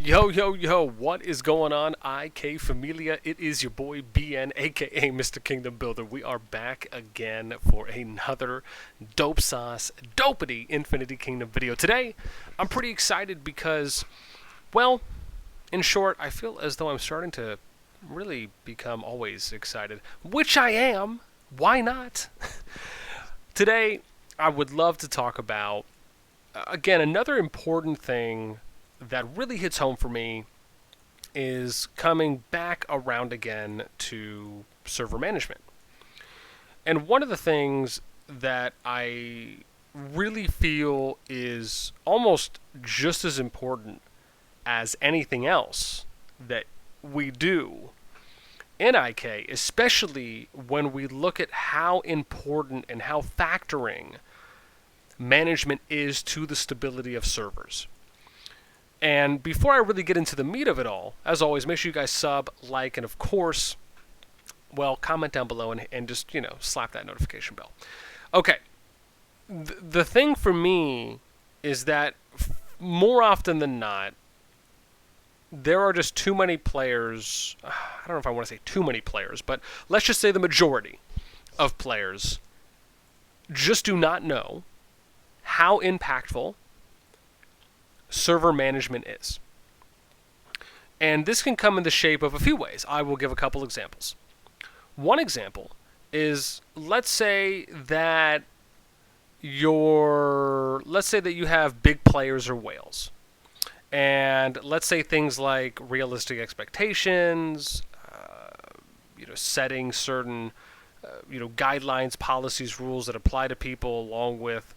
Yo, yo, yo, what is going on, IK Familia? It is your boy BN, aka Mr. Kingdom Builder. We are back again for another dope sauce, dopity Infinity Kingdom video. Today, I'm pretty excited because, well, in short, I feel as though I'm starting to really become always excited, which I am. Why not? Today, I would love to talk about, again, another important thing that really hits home for me is coming back around again to server management. And one of the things that I really feel is almost just as important as anything else that we do in IK, especially when we look at how important and how factoring management is to the stability of servers. And before I really get into the meat of it all, as always, make sure you guys sub, like, and of course, well, comment down below and just, slap that notification bell. Okay. The thing for me is that more often than not, there are just too many players. I don't know if I want to say too many players, but let's just say the majority of players just do not know how impactful server management is. And this can come in the shape of a few ways. I will give a couple examples. One example is, let's say that you have big players or whales. And let's say things like realistic expectations, setting certain guidelines, policies, rules that apply to people, along with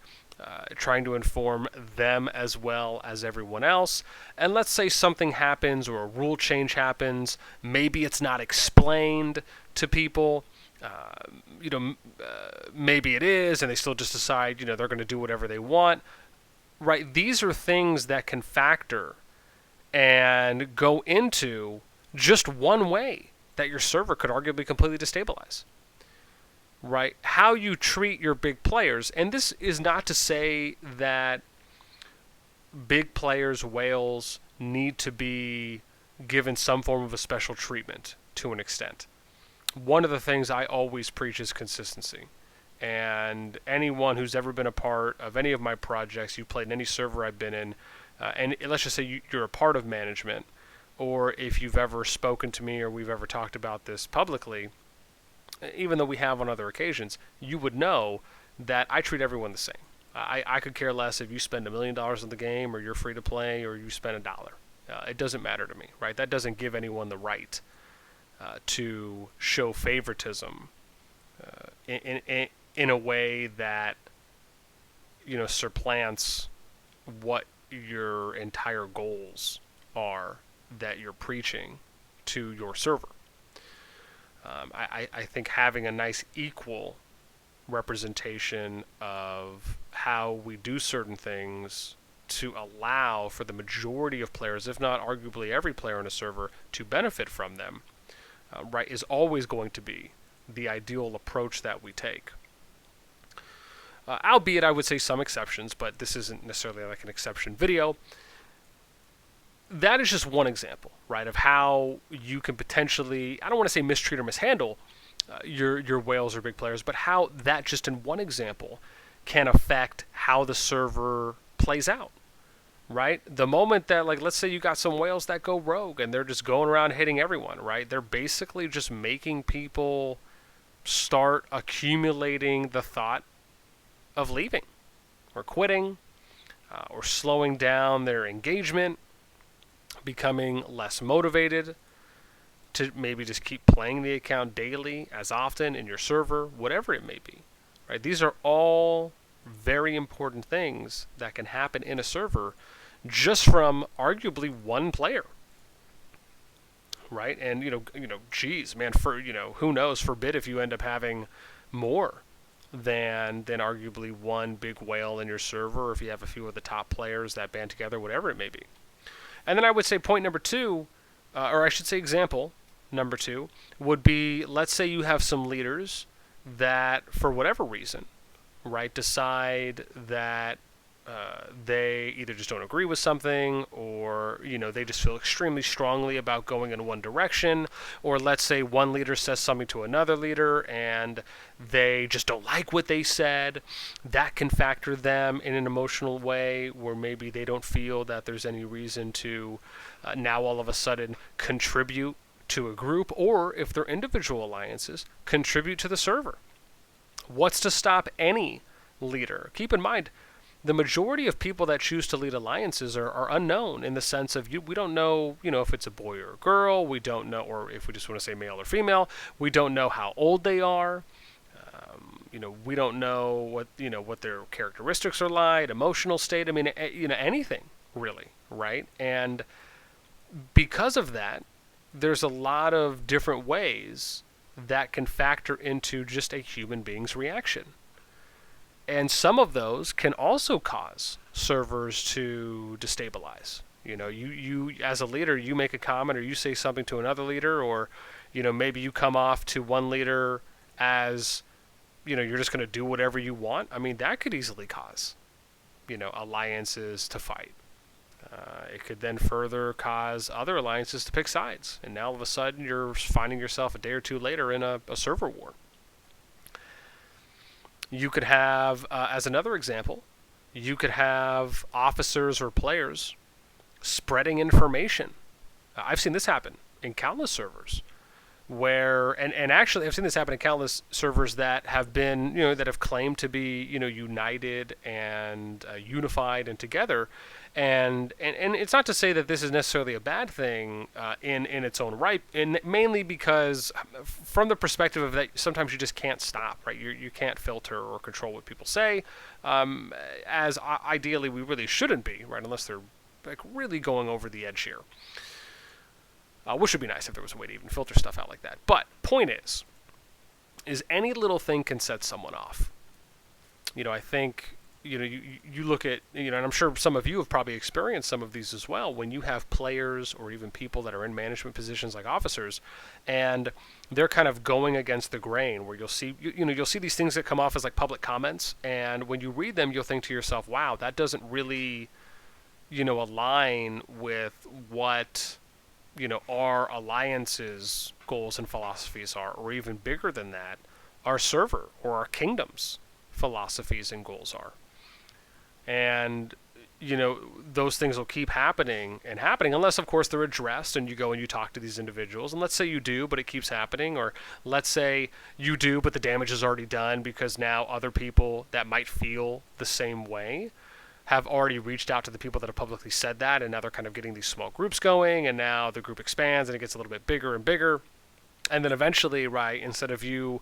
trying to inform them as well as everyone else. And let's say something happens or a rule change happens. Maybe it's not explained to people. Maybe it is, and they still just decide, they're going to do whatever they want. Right? These are things that can factor and go into just one way that your server could arguably completely destabilize. Right? How you treat your big players. And this is not to say that big players, whales, need to be given some form of a special treatment to an extent. One of the things I always preach is consistency. And anyone who's ever been a part of any of my projects, you played in any server I've been in, and let's just say you're a part of management, or if you've ever spoken to me or we've ever talked about this publicly, even though we have on other occasions, you would know that I treat everyone the same. I could care less if you spend $1 million on the game, or you're free to play, or you spend $1. It doesn't matter to me, right? That doesn't give anyone the right to show favoritism in a way that supplants what your entire goals are that you're preaching to your server. I think having a nice equal representation of how we do certain things to allow for the majority of players, if not arguably every player in a server, to benefit from them, is always going to be the ideal approach that we take. Albeit, I would say some exceptions, but this isn't necessarily like an exception video. That is just one example, right, of how you can potentially, I don't want to say mistreat or mishandle your whales or big players, but how that just in one example can affect how the server plays out, right? The moment that, let's say you got some whales that go rogue and they're just going around hitting everyone, right? They're basically just making people start accumulating the thought of leaving or quitting or slowing down their engagement, becoming less motivated to maybe just keep playing the account daily, as often in your server, whatever it may be. Right? These are all very important things that can happen in a server just from arguably one player. Right? And geez, man, who knows, forbid if you end up having more than arguably one big whale in your server, or if you have a few of the top players that band together, whatever it may be. And then I would say point number two, or I should say example number two, would be, let's say you have some leaders that, for whatever reason, right, decide that they either just don't agree with something, or where, they just feel extremely strongly about going in one direction, or let's say one leader says something to another leader and they just don't like what they said. That can factor them in an emotional way where maybe they don't feel that there's any reason to now all of a sudden contribute to a group, or if they're individual alliances, contribute to the server. What's to stop any leader? Keep in mind, the majority of people that choose to lead alliances are unknown, in the sense of we don't know, if it's a boy or a girl. We don't know, or if we just want to say male or female, we don't know how old they are. We don't know what their characteristics are like, emotional state. I mean, anything really, right? And because of that, there's a lot of different ways that can factor into just a human being's reaction. And some of those can also cause servers to destabilize. You as a leader, you make a comment or you say something to another leader, or, maybe you come off to one leader as, you're just going to do whatever you want. I mean, that could easily cause, alliances to fight. It could then further cause other alliances to pick sides. And now all of a sudden you're finding yourself a day or two later in a server war. You could have, as another example, you could have officers or players spreading information. I've seen this happen in countless servers, where, and actually I've seen this happen in countless servers that have been, that have claimed to be, united and unified and together. And it's not to say that this is necessarily a bad thing in its own right, and mainly because from the perspective of that, sometimes you just can't stop, right? You can't filter or control what people say, as ideally we really shouldn't be, right? Unless they're like really going over the edge here. Which would be nice if there was a way to even filter stuff out like that. But point is any little thing can set someone off. I think, you look at, and I'm sure some of you have probably experienced some of these as well, when you have players or even people that are in management positions like officers, and they're kind of going against the grain, where you'll see, you'll see these things that come off as like public comments, and when you read them, you'll think to yourself, wow, that doesn't really, align with what, our alliance's goals and philosophies are, or even bigger than that, our server or our kingdom's philosophies and goals are. And, those things will keep happening and happening, unless, of course, they're addressed and you go and you talk to these individuals. And let's say you do, but it keeps happening. Or let's say you do, but the damage is already done, because now other people that might feel the same way have already reached out to the people that have publicly said that, and now they're kind of getting these small groups going, and now the group expands and it gets a little bit bigger and bigger. And then eventually, right, instead of you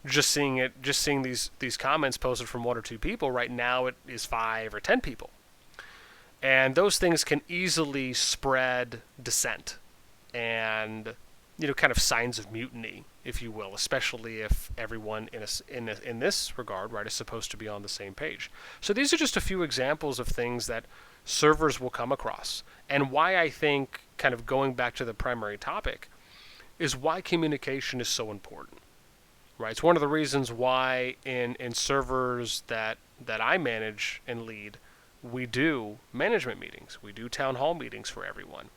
just seeing these comments posted from one or two people, right now it is 5 or 10 people. And those things can easily spread dissent and, kind of signs of mutiny, if you will, especially if everyone in this regard, right, is supposed to be on the same page. So these are just a few examples of things that servers will come across, and why I think, kind of going back to the primary topic, is why communication is so important. Right, it's one of the reasons why in servers that I manage and lead, we do management meetings. We do town hall meetings for everyone.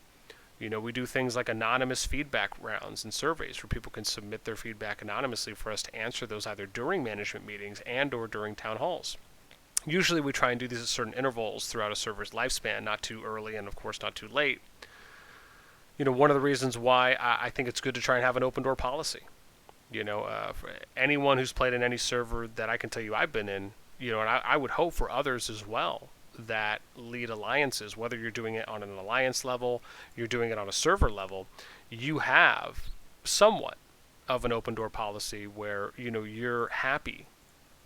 We do things like anonymous feedback rounds and surveys where people can submit their feedback anonymously for us to answer those either during management meetings and or during town halls. Usually we try and do these at certain intervals throughout a server's lifespan, not too early and, of course, not too late. One of the reasons why I think it's good to try and have an open door policy. For anyone who's played in any server that I can tell you I've been in, and I would hope for others as well that lead alliances, whether you're doing it on an alliance level, you're doing it on a server level, you have somewhat of an open door policy where, you're happy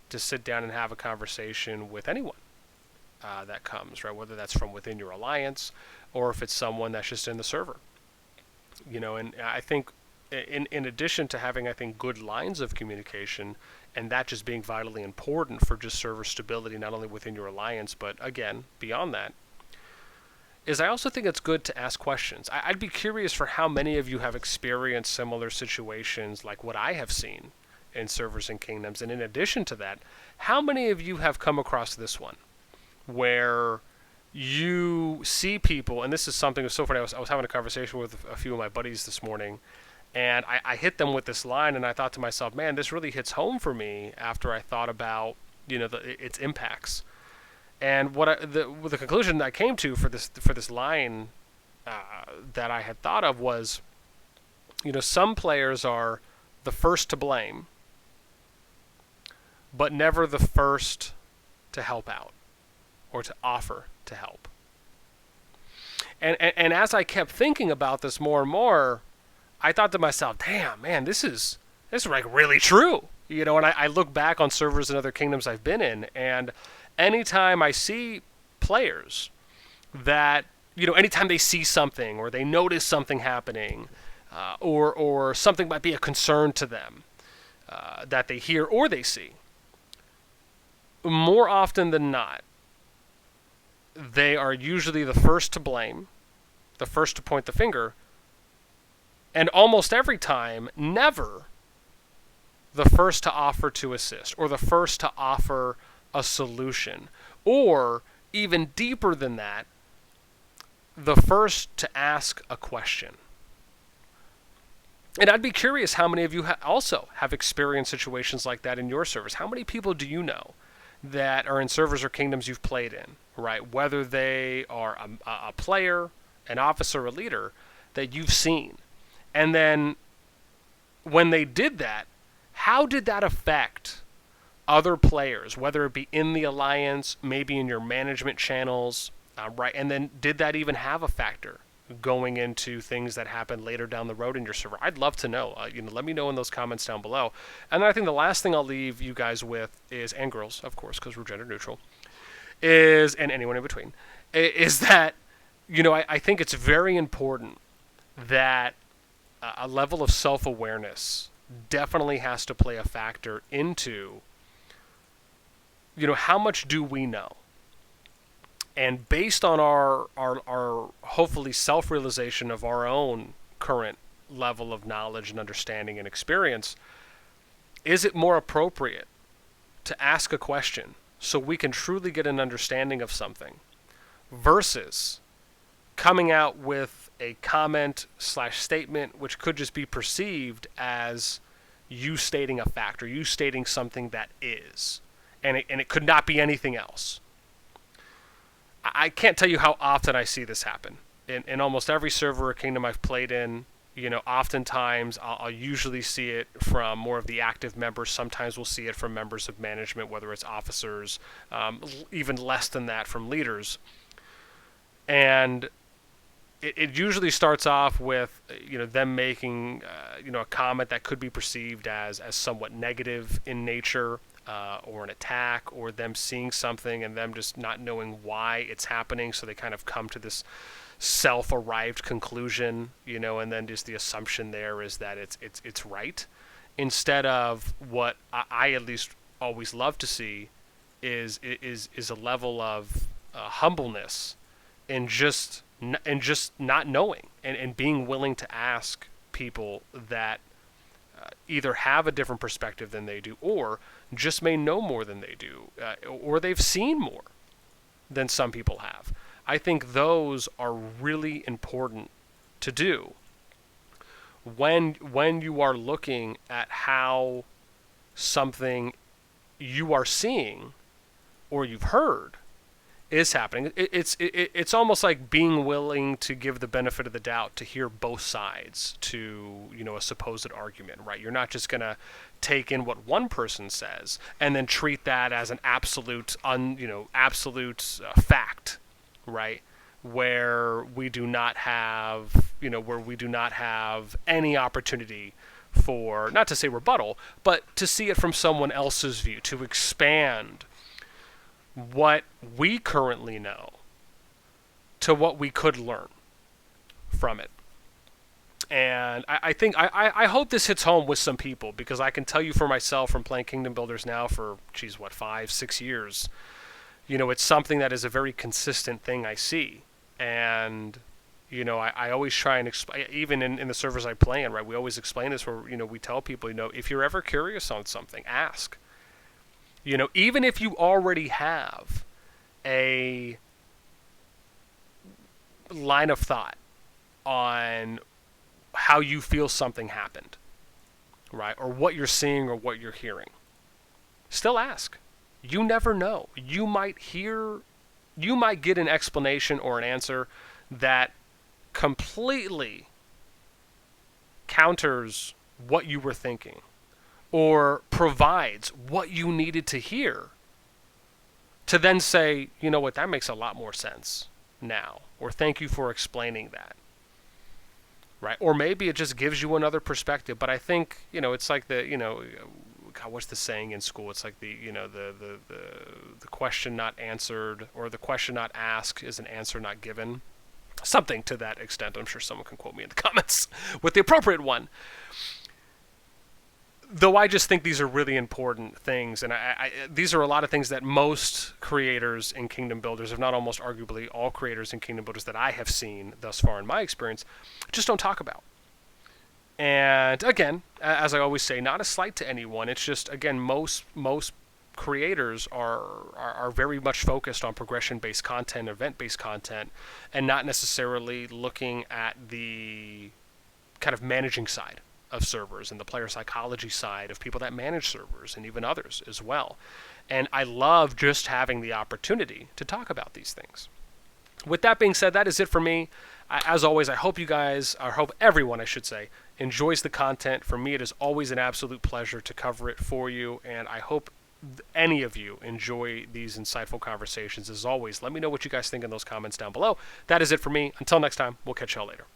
to sit down and have a conversation with anyone that comes, right? Whether that's from within your alliance or if it's someone that's just in the server. And I think in addition to having, I think, good lines of communication, and that just being vitally important for just server stability, not only within your alliance, but again, beyond that, is I also think it's good to ask questions. I'd be curious for how many of you have experienced similar situations like what I have seen in servers and kingdoms. And in addition to that, how many of you have come across this one, where you see people, and this is something that's so funny. I was having a conversation with a few of my buddies this morning, and I hit them with this line, and I thought to myself, man, this really hits home for me after I thought about, its impacts. And the conclusion that I came to for this line that I had thought of was, some players are the first to blame, but never the first to help out or to offer to help. And as I kept thinking about this more and more, I thought to myself, damn, man, this is like really true. And I look back on servers in other kingdoms I've been in, and anytime I see players that, anytime they see something or they notice something happening, or something might be a concern to them that they hear or they see, more often than not, they are usually the first to blame, the first to point the finger, and almost every time, never the first to offer to assist or the first to offer a solution, or even deeper than that, the first to ask a question. And I'd be curious how many of you also have experienced situations like that in your servers. How many people do you know that are in servers or kingdoms you've played in, right? Whether they are a player, an officer, a leader that you've seen. And then when they did that, how did that affect other players, whether it be in the alliance, maybe in your management channels, right? And then did that even have a factor going into things that happen later down the road in your server? I'd love to know. Let me know in those comments down below. And then I think the last thing I'll leave you guys with is, and girls, of course, because we're gender neutral, and anyone in between, is that, I think it's very important that a level of self-awareness definitely has to play a factor into, how much do we know? And based on our hopefully self-realization of our own current level of knowledge and understanding and experience, is it more appropriate to ask a question so we can truly get an understanding of something versus coming out with a comment/statement which could just be perceived as you stating a fact or you stating something that is, and it could not be anything else. I can't tell you how often I see this happen. In almost every server or kingdom I've played in, oftentimes I'll usually see it from more of the active members. Sometimes we'll see it from members of management, whether it's officers, even less than that from leaders. And it usually starts off with, them making, a comment that could be perceived as somewhat negative in nature, or an attack, or them seeing something and them just not knowing why it's happening, so they kind of come to this self-arrived conclusion, and then just the assumption there is that it's right, instead of what I at least always love to see is a level of humbleness and just not knowing and being willing to ask people that either have a different perspective than they do, or just may know more than they do, or they've seen more than some people have. I think those are really important to do when you are looking at how something you are seeing or you've heard is happening. It's almost like being willing to give the benefit of the doubt, to hear both sides to a supposed argument, right? You're not just gonna take in what one person says and then treat that as an absolute fact, right? Where we do not have any opportunity for, not to say rebuttal, but to see it from someone else's view, to expand what we currently know to what we could learn from it. And I hope this hits home with some people, because I can tell you for myself, from playing Kingdom Builders now for 5-6 years, it's something that is a very consistent thing I see. And I always try and explain, even in the servers I play in, right, we always explain this, where we tell people, if you're ever curious on something, ask. Even if you already have a line of thought on how you feel something happened, right? Or what you're seeing or what you're hearing, still ask. You never know. You might get an explanation or an answer that completely counters what you were thinking or provides what you needed to hear to then say, you know what, that makes a lot more sense now, or thank you for explaining that, right? Or maybe it just gives you another perspective. But I think, it's like God, what's the saying in school? It's like the question not answered, or the question not asked is an answer not given. Something to that extent. I'm sure someone can quote me in the comments with the appropriate one. Though I just think these are really important things, and these are a lot of things that most creators in Kingdom Builders, if not almost arguably all creators in Kingdom Builders that I have seen thus far in my experience, just don't talk about. And again, as I always say, not a slight to anyone. It's just, again, most creators are very much focused on progression-based content, event-based content, and not necessarily looking at the kind of managing side of servers and the player psychology side of people that manage servers and even others as well. And I love just having the opportunity to talk about these things. With that being said, that is it for me. As always, I hope you guys, or hope everyone, I should say, enjoys the content. For me, it is always an absolute pleasure to cover it for you, and I hope any of you enjoy these insightful conversations. As always, let me know what you guys think in those comments down below. That is it for me. Until next time, we'll catch y'all later.